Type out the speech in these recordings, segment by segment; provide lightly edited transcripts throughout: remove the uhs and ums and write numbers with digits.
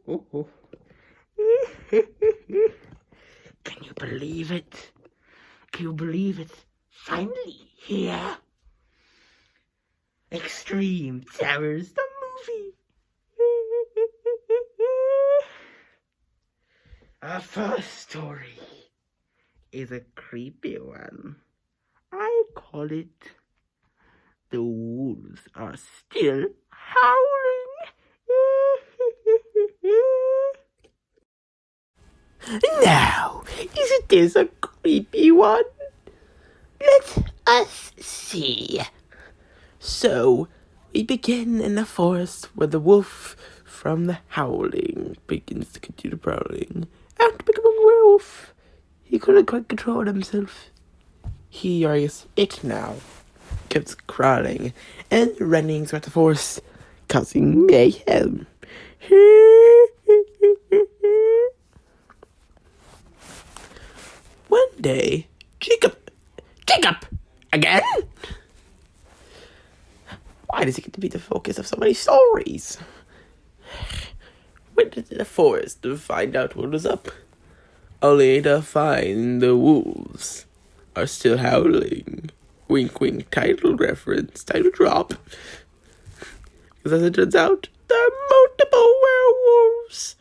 Can you believe it? Can you believe it's finally here? Extreme Terrors, the movie. Our first story is a creepy one. I call it The Wolves Are Still Howling. Now, isn't this a creepy one? Let us see. So, we begin in the forest where the wolf from the howling begins to continue prowling. After becoming a werewolf, he couldn't quite control himself. He, or I guess it now, kept crawling and running throughout the forest, causing mayhem. One day, Jacob, again? Why does he get to be the focus of so many stories? Went into the forest to find out what was up, only to find the wolves are still howling. Wink, wink, title reference, title drop. Because as it turns out, there are multiple werewolves.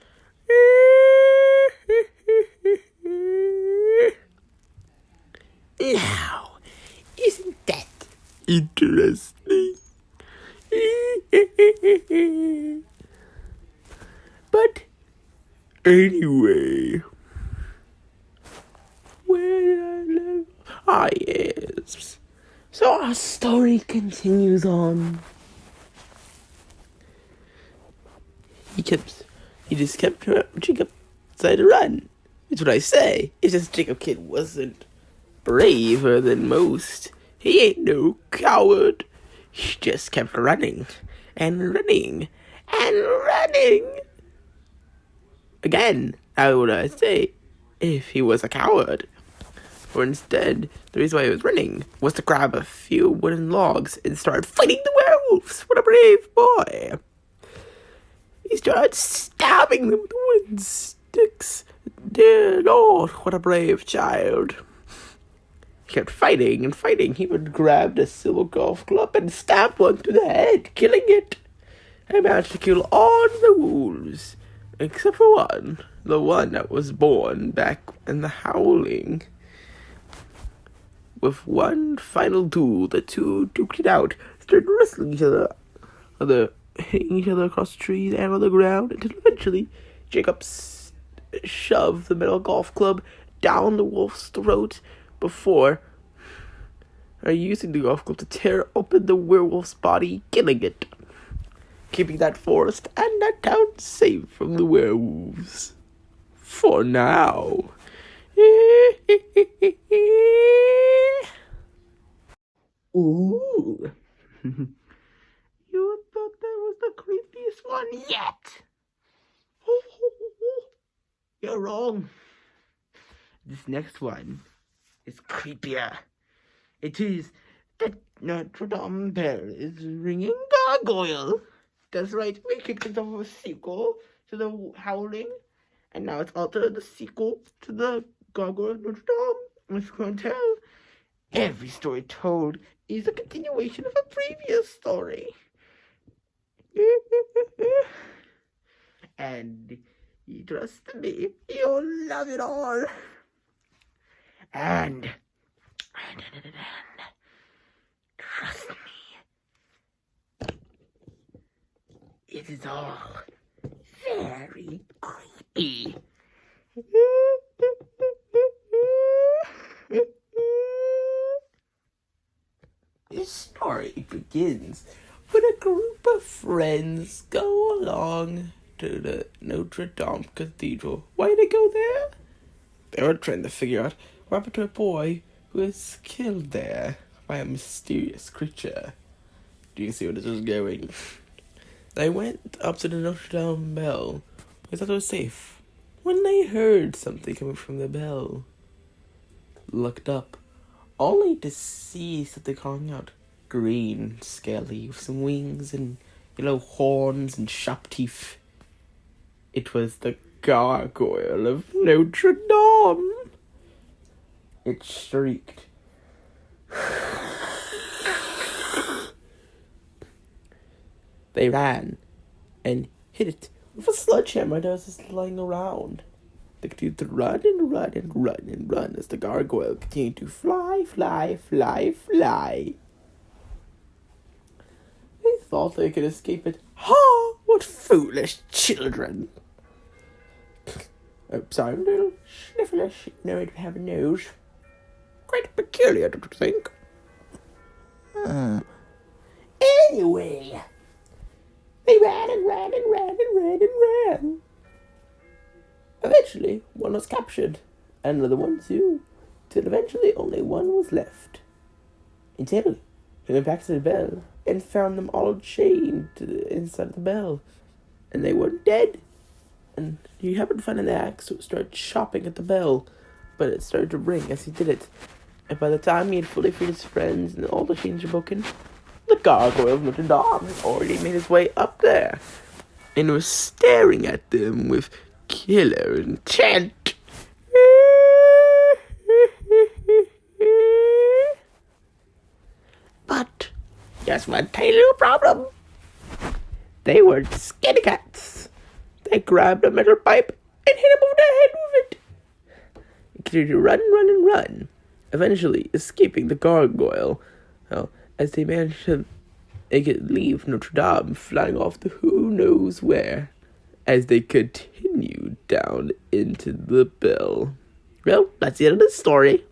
Now, isn't that interesting? But anyway, where did I live? Ah, yes. So our story continues on. Jacob decided to run. That's what I say. It's just Jacob Kid wasn't braver than most. He ain't no coward. He just kept running and running and running. Again, how would I say if he was a coward? For instead, the reason why he was running was to grab a few wooden logs and start fighting the werewolves. What a brave boy. He started stabbing them with wooden sticks. Dear Lord, what a brave child. He kept fighting and fighting. He would grab a silver golf club and stab one through the head, killing it. He managed to kill all the wolves, except for one. The one that was born back in the howling. With one final duel, the two duked it out, started wrestling each other, hitting each other across the trees and on the ground, until eventually Jacob shoved the metal golf club down the wolf's throat before using the golf club to tear open the werewolf's body, killing it, keeping that forest and that town safe from the werewolves. For now. Ooh. You thought that was the creepiest one yet? You're wrong. This next one is creepier. It is that Notre Dame bell is ringing gargoyle. That's right, we kicked it off a sequel to the Howling, and now it's also the sequel to the Gargoyle of Notre Dame. As you can tell, every story told is a continuation of a previous story. And you trust me, you'll love it all. And trust me, it is all very creepy. This story begins when a group of friends go along to the Notre Dame Cathedral. Why did they go there? They were trying to figure out what happened to a boy who was killed there by a mysterious creature. Do you see where this is going? They went up to the Notre Dame bell. They thought it was safe. When they heard something coming from the bell, looked up, only to see something calling out. Green, scaly, with some wings and yellow horns and sharp teeth. It was the gargoyle of Notre Dame. It shrieked. They ran and hit it with a sledgehammer that was just lying around. They continued to run and run and run and run as the gargoyle continued to fly, fly, fly, fly. They thought they could escape it. Ha! What foolish children! Oh, sorry, little snifflish. No, it have a nose. Quite peculiar, don't you think? Anyway, they ran and ran and ran and ran and ran. Eventually, one was captured, and another one too, till eventually only one was left. Until he went back to the bell and found them all chained to the inside of the bell, and they weren't dead. And he happened to find an axe, so it started chopping at the bell, but it started to ring as he did it. And by the time he had fully freed his friends and all the chains were broken, the gargoyle of Notre Dame had already made his way up there, and was staring at them with killer intent. But just one tiny little problem. They weren't scaredy cats. They grabbed a metal pipe and hit him over the head with it. He continued to run, run, and run, eventually escaping the gargoyle. Well, as they managed to leave Notre Dame, flying off to who knows where, as they continued down into the bell. Well, that's the end of the story.